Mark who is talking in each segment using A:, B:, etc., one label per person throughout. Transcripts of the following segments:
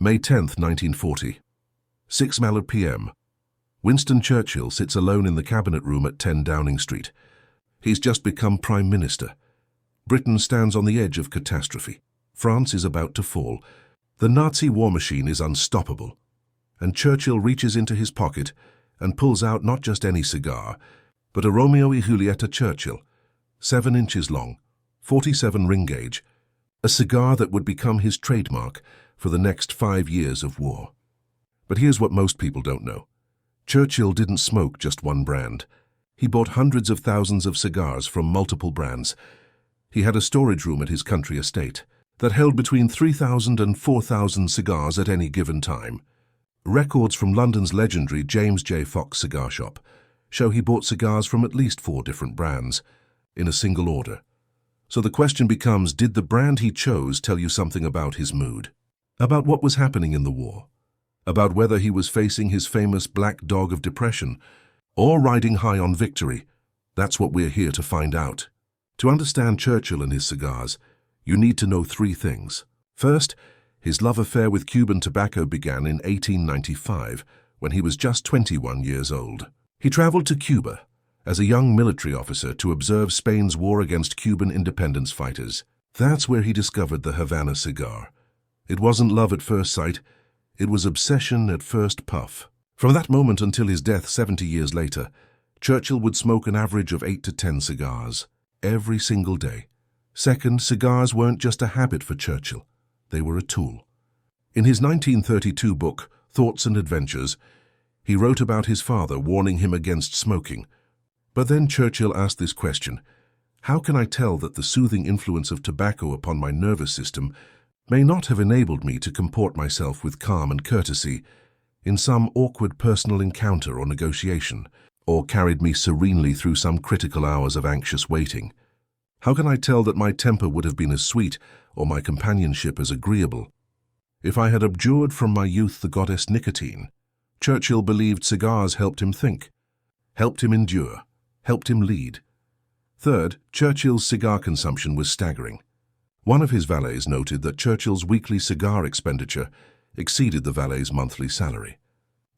A: May 10, 1940. 6:00 p.m. Winston Churchill sits alone in the cabinet room at 10 Downing Street. He's just become Prime Minister. Britain stands on the edge of catastrophe. France is about to fall. The Nazi war machine is unstoppable. And Churchill reaches into his pocket and pulls out not just any cigar, but a Romeo y Julieta Churchill, 7 inches long, 47 ring gauge, a cigar that would become his trademark for the next 5 years of war. But here's what most people don't know. Churchill didn't smoke just one brand. He bought hundreds of thousands of cigars from multiple brands. He had a storage room at his country estate that held between 3,000 and 4,000 cigars at any given time. Records from London's legendary James J. Fox cigar shop show he bought cigars from at least 4 different brands, in a single order. So the question becomes, did the brand he chose tell you something about his mood? About what was happening in the war? About whether he was facing his famous black dog of depression or riding high on victory? That's what we're here to find out. To understand Churchill and his cigars, you need to know 3 things. First, his love affair with Cuban tobacco began in 1895, when he was just 21 years old. He traveled to Cuba as a young military officer to observe Spain's war against Cuban independence fighters. That's where he discovered the Havana cigar. It wasn't love at first sight, it was obsession at first puff. From that moment until his death 70 years later, Churchill would smoke an average of 8 to 10 cigars every single day. Second, cigars weren't just a habit for Churchill, they were a tool. In his 1932 book, Thoughts and Adventures, he wrote about his father warning him against smoking. But then Churchill asked this question: how can I tell that the soothing influence of tobacco upon my nervous system may not have enabled me to comport myself with calm and courtesy in some awkward personal encounter or negotiation, or carried me serenely through some critical hours of anxious waiting? How can I tell that my temper would have been as sweet or my companionship as agreeable if I had abjured from my youth the goddess nicotine? Churchill believed cigars helped him think, helped him endure, helped him lead. Third, Churchill's cigar consumption was staggering. One of his valets noted that Churchill's weekly cigar expenditure exceeded the valet's monthly salary.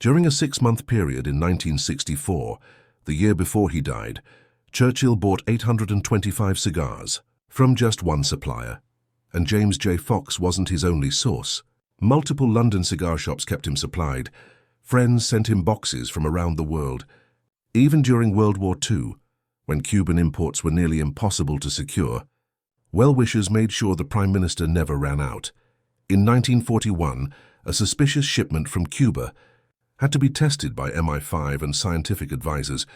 A: During a 6-month period in 1964, the year before he died, Churchill bought 825 cigars from just one supplier. And James J. Fox wasn't his only source. Multiple London cigar shops kept him supplied. Friends sent him boxes from around the world. Even during World War II, when Cuban imports were nearly impossible to secure, well-wishers made sure the Prime Minister never ran out. In 1941, a suspicious shipment from Cuba had to be tested by MI5 and scientific advisors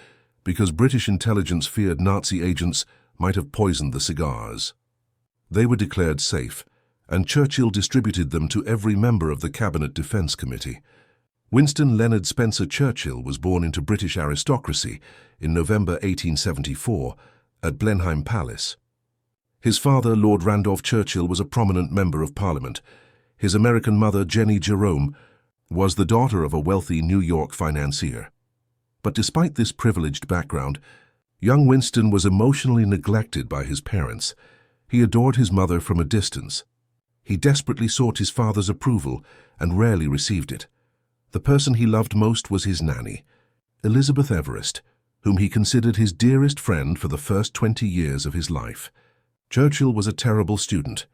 A: because British intelligence feared Nazi agents might have poisoned the cigars. They were declared safe, and Churchill distributed them to every member of the Cabinet Defence Committee. Winston Leonard Spencer Churchill was born into British aristocracy in November 1874 at Blenheim Palace. His father, Lord Randolph Churchill, was a prominent member of Parliament. His American mother, Jenny Jerome, was the daughter of a wealthy New York financier. But despite this privileged background, young Winston was emotionally neglected by his parents. He adored his mother from a distance. He desperately sought his father's approval and rarely received it. The person he loved most was his nanny, Elizabeth Everest, whom he considered his dearest friend for the first 20 years of his life. Churchill was a terrible student.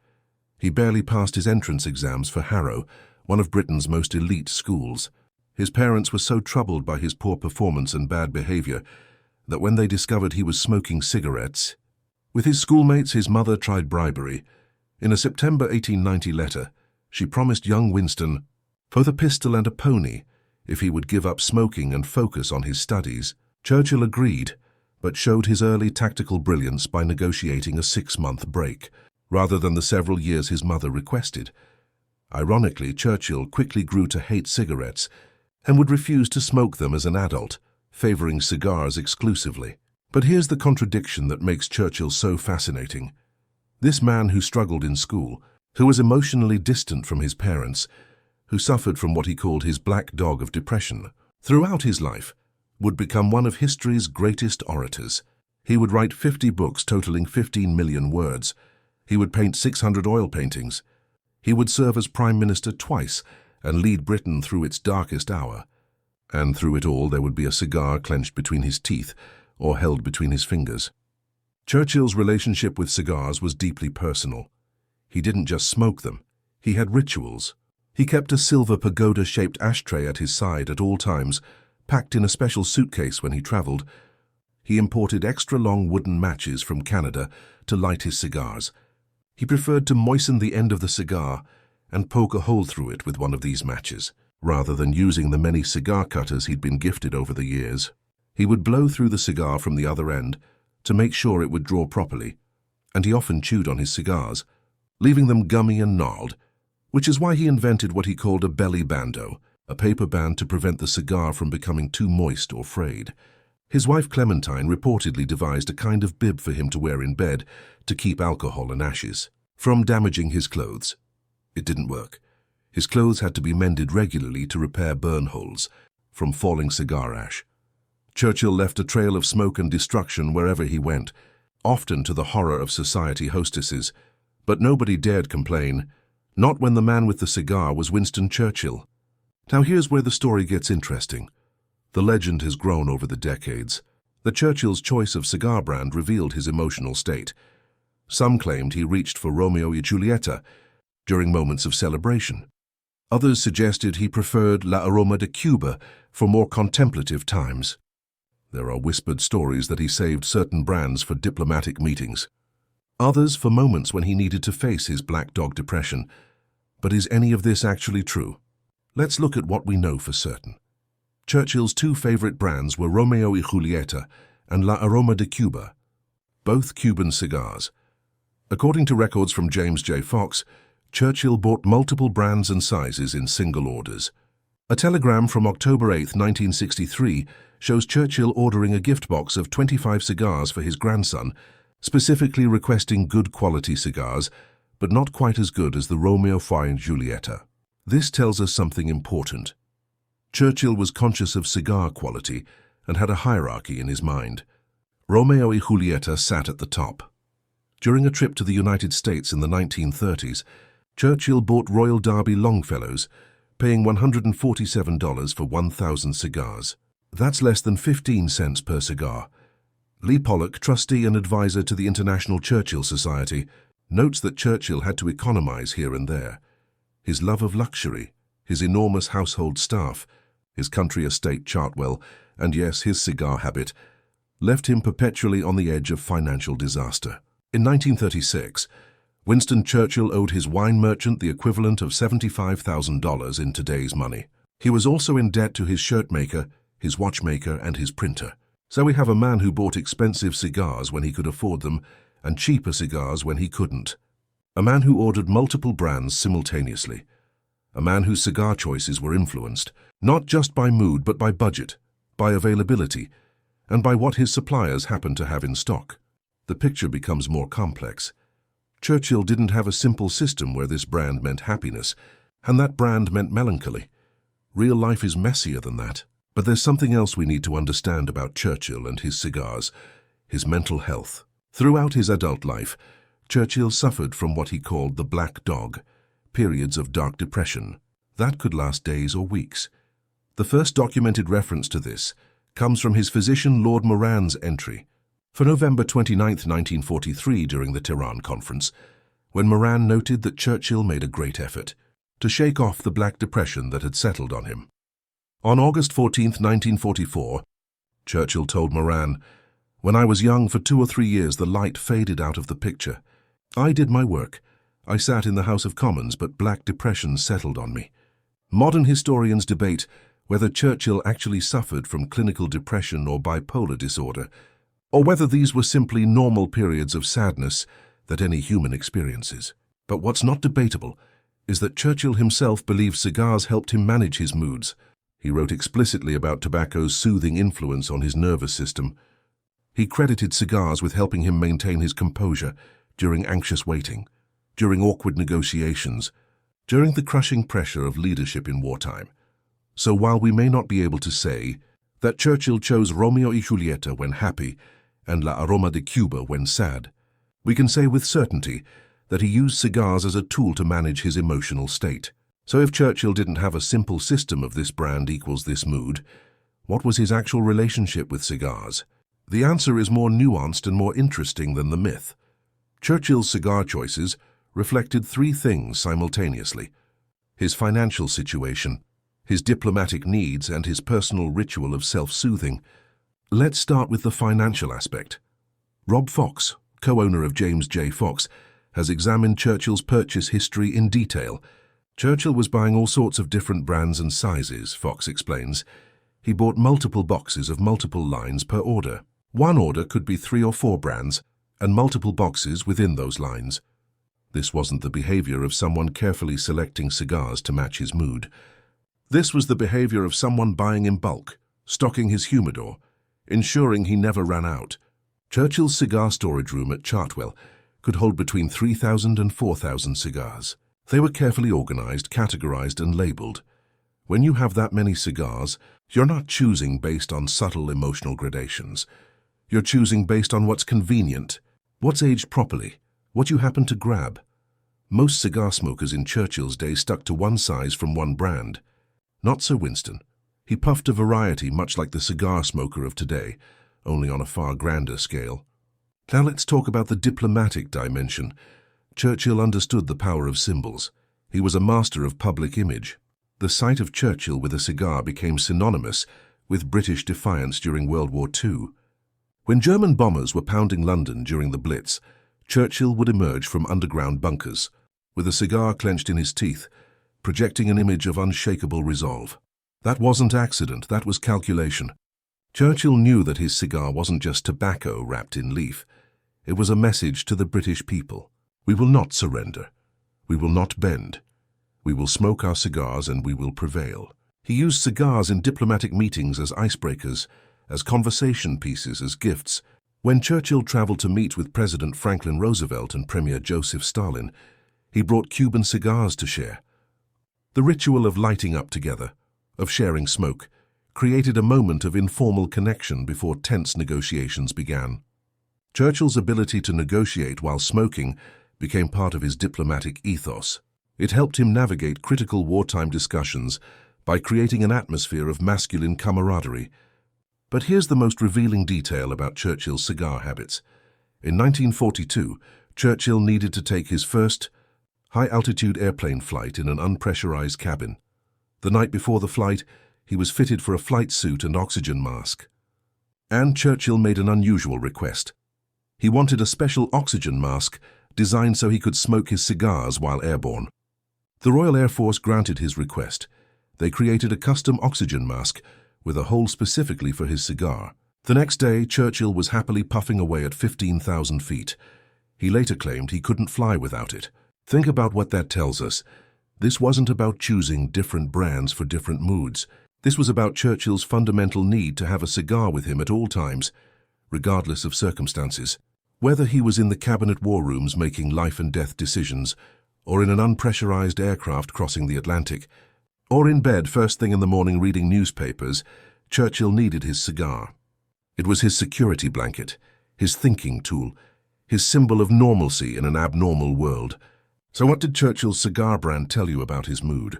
A: He barely passed his entrance exams for Harrow, one of Britain's most elite schools. His parents were so troubled by his poor performance and bad behavior that when they discovered he was smoking cigarettes, with his schoolmates, his mother tried bribery. In a September 1890 letter, she promised young Winston both a pistol and a pony if he would give up smoking and focus on his studies. Churchill agreed, but showed his early tactical brilliance by negotiating a 6-month break, rather than the several years his mother requested. Ironically, Churchill quickly grew to hate cigarettes and would refuse to smoke them as an adult, favoring cigars exclusively. But here's the contradiction that makes Churchill so fascinating. This man who struggled in school, who was emotionally distant from his parents, who suffered from what he called his black dog of depression, throughout his life, would become one of history's greatest orators. He would write 50 books totaling 15 million words. He would paint 600 oil paintings. He would serve as Prime Minister twice and lead Britain through its darkest hour. And through it all there would be a cigar clenched between his teeth or held between his fingers. Churchill's relationship with cigars was deeply personal. He didn't just smoke them, he had rituals. He kept a silver pagoda-shaped ashtray at his side at all times, packed in a special suitcase when he traveled. He imported extra-long wooden matches from Canada to light his cigars. He preferred to moisten the end of the cigar and poke a hole through it with one of these matches, rather than using the many cigar cutters he'd been gifted over the years. He would blow through the cigar from the other end to make sure it would draw properly, and he often chewed on his cigars, leaving them gummy and gnarled, which is why he invented what he called a belly bando, a paper band to prevent the cigar from becoming too moist or frayed. His wife Clementine reportedly devised a kind of bib for him to wear in bed to keep alcohol and ashes from damaging his clothes. It didn't work. His clothes had to be mended regularly to repair burn holes from falling cigar ash. Churchill left a trail of smoke and destruction wherever he went, often to the horror of society hostesses, but nobody dared complain, not when the man with the cigar was Winston Churchill. Now here's where the story gets interesting. The legend has grown over the decades. The Churchill's choice of cigar brand revealed his emotional state. Some claimed he reached for Romeo y Julieta during moments of celebration. Others suggested he preferred La Aroma de Cuba for more contemplative times. There are whispered stories that he saved certain brands for diplomatic meetings. Others for moments when he needed to face his black dog depression. But is any of this actually true? Let's look at what we know for certain. Churchill's two favorite brands were Romeo y Julieta and La Aroma de Cuba, both Cuban cigars. According to records from James J. Fox, Churchill bought multiple brands and sizes in single orders. A telegram from October 8, 1963, shows Churchill ordering a gift box of 25 cigars for his grandson, specifically requesting good quality cigars, but not quite as good as the Romeo y Julieta. This tells us something important. Churchill was conscious of cigar quality and had a hierarchy in his mind. Romeo y Julieta sat at the top. During a trip to the United States in the 1930s, Churchill bought Royal Derby Longfellows, paying $147 for 1,000 cigars. That's less than 15 cents per cigar. Lee Pollock, trustee and advisor to the International Churchill Society, notes that Churchill had to economize here and there. His love of luxury, his enormous household staff, his country estate Chartwell, and yes, his cigar habit, left him perpetually on the edge of financial disaster. In 1936, Winston Churchill owed his wine merchant the equivalent of $75,000 in today's money. He was also in debt to his shirt maker, his watchmaker, and his printer. So we have a man who bought expensive cigars when he could afford them and cheaper cigars when he couldn't. A man who ordered multiple brands simultaneously. A man whose cigar choices were influenced, not just by mood but by budget, by availability, and by what his suppliers happened to have in stock. The picture becomes more complex. Churchill didn't have a simple system where this brand meant happiness, and that brand meant melancholy. Real life is messier than that. But there's something else we need to understand about Churchill and his cigars, his mental health. Throughout his adult life, Churchill suffered from what he called the black dog, periods of dark depression. That could last days or weeks. The first documented reference to this comes from his physician Lord Moran's entry for November 29, 1943, during the Tehran Conference, when Moran noted that Churchill made a great effort to shake off the black depression that had settled on him. On August 14, 1944, Churchill told Moran, "When I was young, for 2 or 3 years, the light faded out of the picture. I did my work. I sat in the House of Commons, but black depression settled on me." Modern historians debate whether Churchill actually suffered from clinical depression or bipolar disorder, or whether these were simply normal periods of sadness that any human experiences. But what's not debatable is that Churchill himself believed cigars helped him manage his moods. He wrote explicitly about tobacco's soothing influence on his nervous system. He credited cigars with helping him maintain his composure during anxious waiting, during awkward negotiations, during the crushing pressure of leadership in wartime. So while we may not be able to say that Churchill chose Romeo y Julieta when happy and La Aroma de Cuba when sad, we can say with certainty that he used cigars as a tool to manage his emotional state. So if Churchill didn't have a simple system of this brand equals this mood, what was his actual relationship with cigars? The answer is more nuanced and more interesting than the myth. Churchill's cigar choices reflected three things simultaneously: his financial situation, his diplomatic needs, and his personal ritual of self-soothing. Let's start with the financial aspect. Rob Fox, co-owner of James J. Fox, has examined Churchill's purchase history in detail. Churchill was buying all sorts of different brands and sizes, Fox explains. He bought multiple boxes of multiple lines per order. One order could be 3 or 4 brands, and multiple boxes within those lines. This wasn't the behavior of someone carefully selecting cigars to match his mood. This was the behavior of someone buying in bulk, stocking his humidor, ensuring he never ran out. Churchill's cigar storage room at Chartwell could hold between 3,000 and 4,000 cigars. They were carefully organized, categorized, and labeled. When you have that many cigars, you're not choosing based on subtle emotional gradations. You're choosing based on what's convenient, what's aged properly, what you happen to grab. Most cigar smokers in Churchill's day stuck to one size from one brand. Not so Winston. He puffed a variety much like the cigar smoker of today, only on a far grander scale. Now let's talk about the diplomatic dimension. Churchill understood the power of symbols. He was a master of public image. The sight of Churchill with a cigar became synonymous with British defiance during World War II. When German bombers were pounding London during the Blitz, Churchill would emerge from underground bunkers, with a cigar clenched in his teeth, projecting an image of unshakable resolve. That wasn't accident, that was calculation. Churchill knew that his cigar wasn't just tobacco wrapped in leaf. It was a message to the British people. We will not surrender. We will not bend. We will smoke our cigars and we will prevail. He used cigars in diplomatic meetings as icebreakers, as conversation pieces, as gifts. When Churchill traveled to meet with President Franklin Roosevelt and Premier Joseph Stalin, he brought Cuban cigars to share. The ritual of lighting up together, of sharing smoke, created a moment of informal connection before tense negotiations began. Churchill's ability to negotiate while smoking became part of his diplomatic ethos. It helped him navigate critical wartime discussions by creating an atmosphere of masculine camaraderie. But here's the most revealing detail about Churchill's cigar habits. In 1942, Churchill needed to take his first high-altitude airplane flight in an unpressurized cabin. The night before the flight, he was fitted for a flight suit and oxygen mask. And Churchill made an unusual request. He wanted a special oxygen mask designed so he could smoke his cigars while airborne. The Royal Air Force granted his request. They created a custom oxygen mask with a hole specifically for his cigar. The next day, Churchill was happily puffing away at 15,000 feet. He later claimed he couldn't fly without it. Think about what that tells us. This wasn't about choosing different brands for different moods. This was about Churchill's fundamental need to have a cigar with him at all times, regardless of circumstances. Whether he was in the cabinet war rooms making life-and-death decisions, or in an unpressurized aircraft crossing the Atlantic, or in bed first thing in the morning reading newspapers, Churchill needed his cigar. It was his security blanket, his thinking tool, his symbol of normalcy in an abnormal world. So what did Churchill's cigar brand tell you about his mood?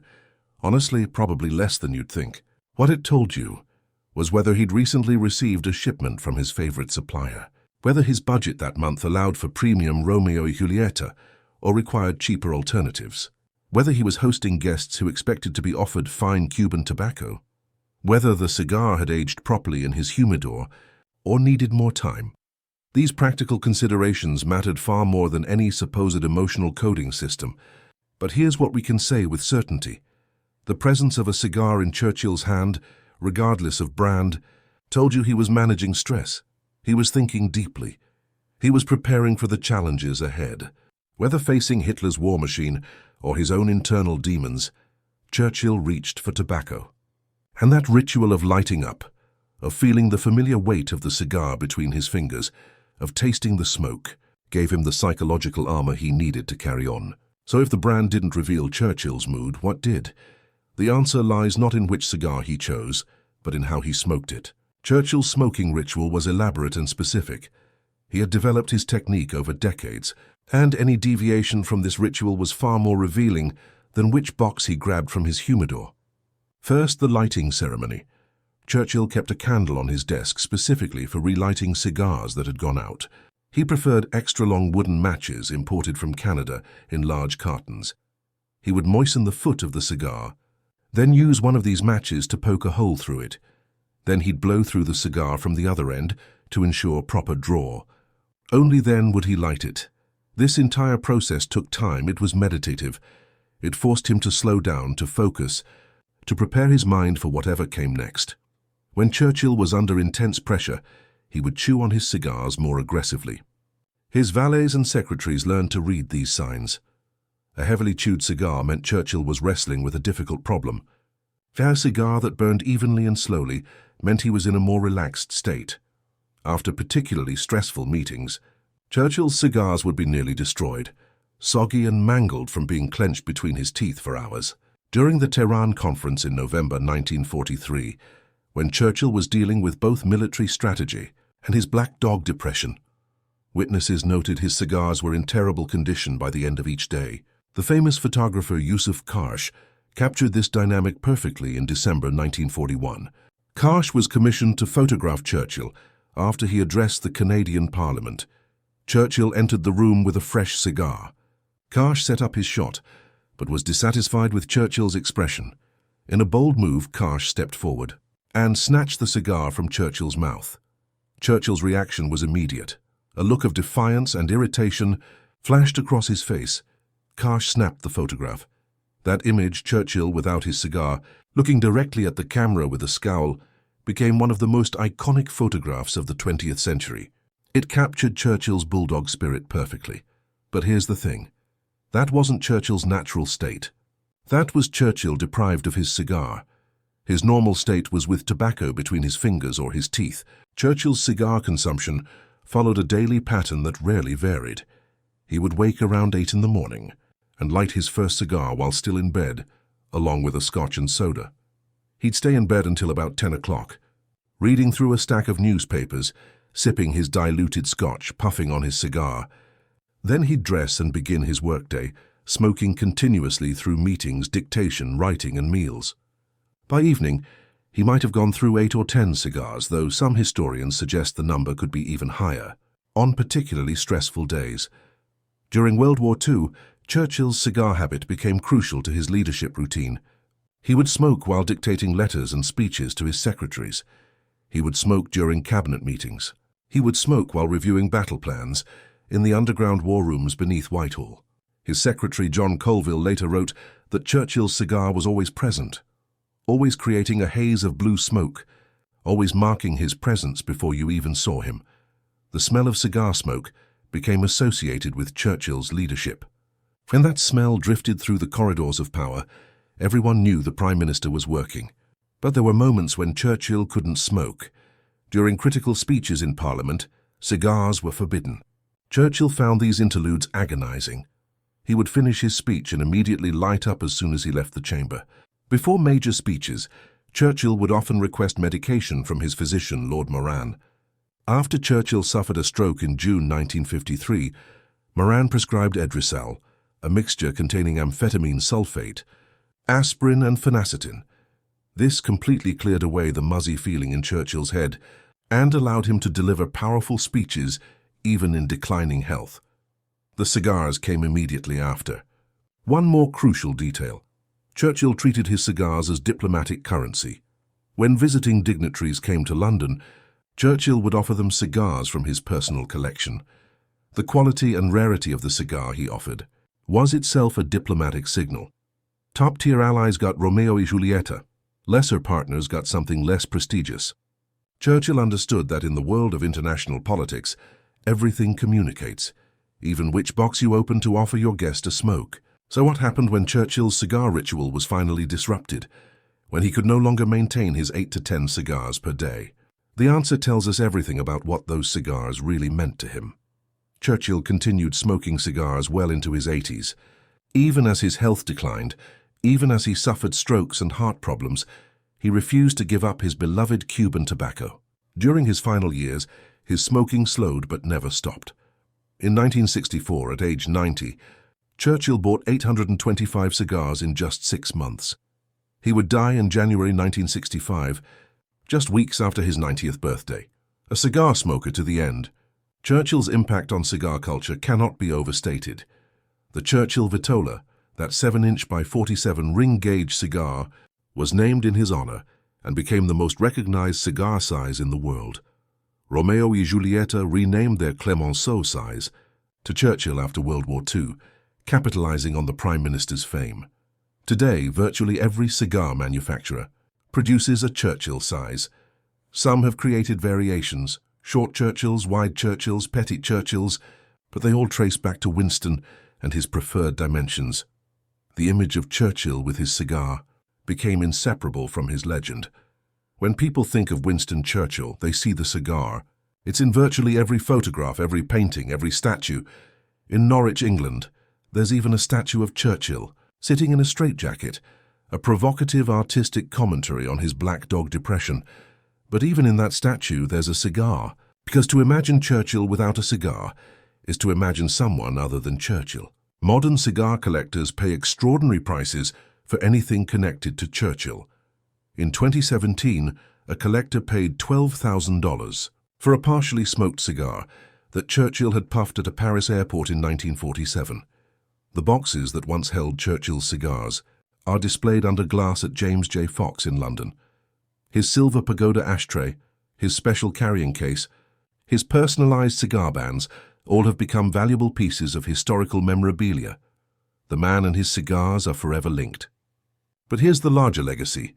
A: Honestly, probably less than you'd think. What it told you was whether he'd recently received a shipment from his favorite supplier, whether his budget that month allowed for premium Romeo y Julieta or required cheaper alternatives, whether he was hosting guests who expected to be offered fine Cuban tobacco, whether the cigar had aged properly in his humidor or needed more time. These practical considerations mattered far more than any supposed emotional coding system. But here's what we can say with certainty. The presence of a cigar in Churchill's hand, regardless of brand, told you he was managing stress. He was thinking deeply. He was preparing for the challenges ahead. Whether facing Hitler's war machine or his own internal demons, Churchill reached for tobacco. And that ritual of lighting up, of feeling the familiar weight of the cigar between his fingers, of tasting the smoke, gave him the psychological armor he needed to carry on. So if the brand didn't reveal Churchill's mood, what did? The answer lies not in which cigar he chose, but in how he smoked it. Churchill's smoking ritual was elaborate and specific. He had developed his technique over decades, and any deviation from this ritual was far more revealing then which box he grabbed from his humidor. First, the lighting ceremony. Churchill kept a candle on his desk specifically for relighting cigars that had gone out. He preferred extra-long wooden matches imported from Canada in large cartons. He would moisten the foot of the cigar, then use one of these matches to poke a hole through it. Then he'd blow through the cigar from the other end to ensure proper draw. Only then would he light it. This entire process took time. It was meditative. It forced him to slow down, to focus, to prepare his mind for whatever came next. When Churchill was under intense pressure, he would chew on his cigars more aggressively. His valets and secretaries learned to read these signs. A heavily chewed cigar meant Churchill was wrestling with a difficult problem. A cigar that burned evenly and slowly meant he was in a more relaxed state. After particularly stressful meetings, Churchill's cigars would be nearly destroyed, soggy and mangled from being clenched between his teeth for hours. During the Tehran Conference in November 1943, when Churchill was dealing with both military strategy and his Black Dog depression, witnesses noted his cigars were in terrible condition by the end of each day. The famous photographer Yusuf Karsh captured this dynamic perfectly in December 1941. Karsh was commissioned to photograph Churchill after he addressed the Canadian Parliament. Churchill entered the room with a fresh cigar. Karsh set up his shot, but was dissatisfied with Churchill's expression. In a bold move, Karsh stepped forward and snatched the cigar from Churchill's mouth. Churchill's reaction was immediate. A look of defiance and irritation flashed across his face. Karsh snapped the photograph. That image, Churchill without his cigar, looking directly at the camera with a scowl, became one of the most iconic photographs of the 20th century. It captured Churchill's bulldog spirit perfectly. But here's the thing. That wasn't Churchill's natural state. That was Churchill deprived of his cigar. His normal state was with tobacco between his fingers or his teeth. Churchill's cigar consumption followed a daily pattern that rarely varied. He would wake around 8 in the morning and light his first cigar while still in bed, along with a scotch and soda. He'd stay in bed until about 10 o'clock, reading through a stack of newspapers, sipping his diluted scotch, puffing on his cigar. Then he'd dress and begin his workday, smoking continuously through meetings, dictation, writing, and meals. By evening, he might have gone through 8 or 10 cigars, though some historians suggest the number could be even higher, on particularly stressful days. During World War II, Churchill's cigar habit became crucial to his leadership routine. He would smoke while dictating letters and speeches to his secretaries. He would smoke during cabinet meetings. He would smoke while reviewing battle plans in the underground war rooms beneath Whitehall. His secretary, John Colville, later wrote that Churchill's cigar was always present, always creating a haze of blue smoke, always marking his presence before you even saw him. The smell of cigar smoke became associated with Churchill's leadership. When that smell drifted through the corridors of power, everyone knew the Prime Minister was working. But there were moments when Churchill couldn't smoke. During critical speeches in Parliament, cigars were forbidden. Churchill found these interludes agonizing. He would finish his speech and immediately light up as soon as he left the chamber. Before major speeches, Churchill would often request medication from his physician, Lord Moran. After Churchill suffered a stroke in June 1953, Moran prescribed Edrisal, a mixture containing amphetamine sulfate, aspirin and phenacetin. This completely cleared away the muzzy feeling in Churchill's head and allowed him to deliver powerful speeches even in declining health. The cigars came immediately after. One more crucial detail. Churchill treated his cigars as diplomatic currency. When visiting dignitaries came to London, Churchill would offer them cigars from his personal collection. The quality and rarity of the cigar he offered was itself a diplomatic signal. Top-tier allies got Romeo y Julieta. Lesser partners got something less prestigious. Churchill understood that in the world of international politics, everything communicates, even which box you open to offer your guest a smoke. So what happened when Churchill's cigar ritual was finally disrupted, when he could no longer maintain his 8 to 10 cigars per day? The answer tells us everything about what those cigars really meant to him. Churchill continued smoking cigars well into his 80s. Even as his health declined, even as he suffered strokes and heart problems, he refused to give up his beloved Cuban tobacco. During his final years, his smoking slowed but never stopped. In 1964, at age 90, Churchill bought 825 cigars in just 6 months. He would die in January 1965, just weeks after his 90th birthday. A cigar smoker to the end. Churchill's impact on cigar culture cannot be overstated. The Churchill Vitola, that 7-inch by 47 ring-gauge cigar, was named in his honor and became the most recognized cigar size in the world. Romeo y Julieta renamed their Clemenceau size to Churchill after World War II, capitalizing on the Prime Minister's fame. Today, virtually every cigar manufacturer produces a Churchill size. Some have created variations, short Churchills, wide Churchills, petit Churchills, but they all trace back to Winston and his preferred dimensions. The image of Churchill with his cigar became inseparable from his legend. When people think of Winston Churchill, they see the cigar. It's in virtually every photograph, every painting, every statue. In Norwich, England, there's even a statue of Churchill, sitting in a straitjacket, a provocative artistic commentary on his Black Dog depression. But even in that statue, there's a cigar, because to imagine Churchill without a cigar is to imagine someone other than Churchill. Modern cigar collectors pay extraordinary prices for anything connected to Churchill. In 2017, a collector paid $12,000 for a partially smoked cigar that Churchill had puffed at a Paris airport in 1947. The boxes that once held Churchill's cigars are displayed under glass at James J. Fox in London. His silver pagoda ashtray, his special carrying case, his personalized cigar bands all have become valuable pieces of historical memorabilia. The man and his cigars are forever linked. But here's the larger legacy.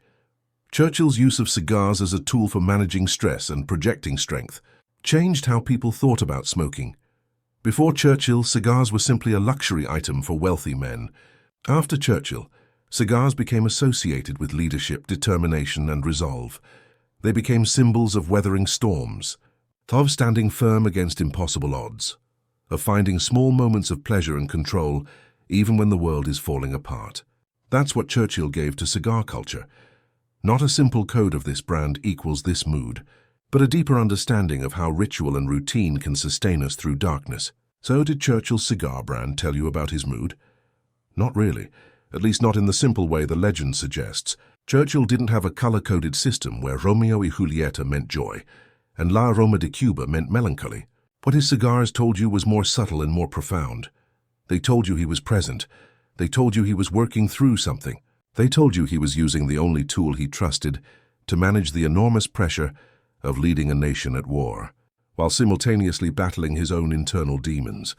A: Churchill's use of cigars as a tool for managing stress and projecting strength changed how people thought about smoking. Before Churchill, cigars were simply a luxury item for wealthy men. After Churchill, cigars became associated with leadership, determination, and resolve. They became symbols of weathering storms, of standing firm against impossible odds, of finding small moments of pleasure and control even when the world is falling apart. That's what Churchill gave to cigar culture. Not a simple code of this brand equals this mood, but a deeper understanding of how ritual and routine can sustain us through darkness. So did Churchill's cigar brand tell you about his mood? Not really, at least not in the simple way the legend suggests. Churchill didn't have a color-coded system where Romeo y Julieta meant joy and La Aroma de Cuba meant melancholy. What his cigars told you was more subtle and more profound. They told you he was present. They told you he was working through something. They told you he was using the only tool he trusted to manage the enormous pressure of leading a nation at war, while simultaneously battling his own internal demons.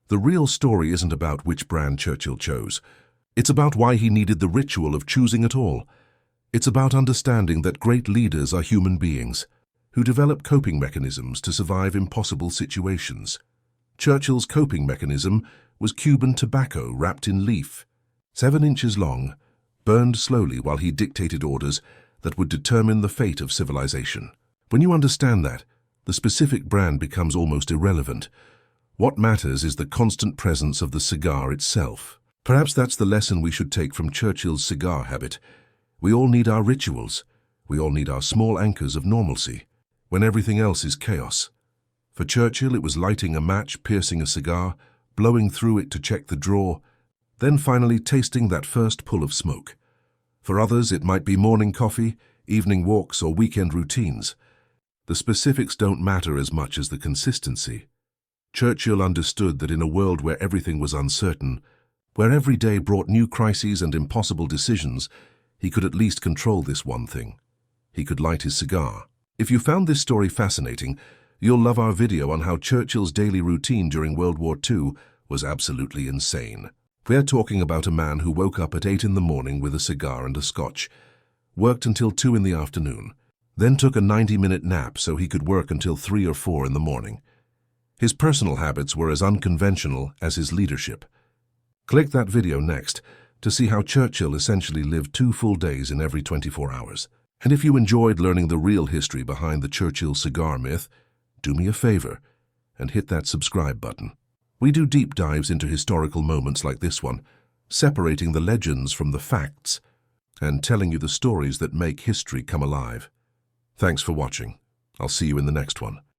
A: The real story isn't about which brand Churchill chose. It's about why he needed the ritual of choosing at all. It's about understanding that great leaders are human beings who develop coping mechanisms to survive impossible situations. Churchill's coping mechanism was Cuban tobacco wrapped in leaf, 7 inches long, burned slowly while he dictated orders that would determine the fate of civilization. When you understand that, the specific brand becomes almost irrelevant. What matters is the constant presence of the cigar itself. Perhaps that's the lesson we should take from Churchill's cigar habit. We all need our rituals. We all need our small anchors of normalcy when everything else is chaos. For Churchill, it was lighting a match, piercing a cigar, blowing through it to check the drawer, then finally tasting that first pull of smoke. For others, it might be morning coffee, evening walks, or weekend routines. The specifics don't matter as much as the consistency. Churchill understood that in a world where everything was uncertain, where every day brought new crises and impossible decisions, he could at least control this one thing. He could light his cigar. If you found this story fascinating, you'll love our video on how Churchill's daily routine during World War II was absolutely insane. We're talking about a man who woke up at 8 in the morning with a cigar and a scotch, worked until 2 in the afternoon, then took a 90-minute nap so he could work until 3 or 4 in the morning. His personal habits were as unconventional as his leadership. Click that video next to see how Churchill essentially lived 2 full days in every 24 hours. And if you enjoyed learning the real history behind the Churchill cigar myth, do me a favor and hit that subscribe button. We do deep dives into historical moments like this one, separating the legends from the facts and telling you the stories that make history come alive. Thanks for watching. I'll see you in the next one.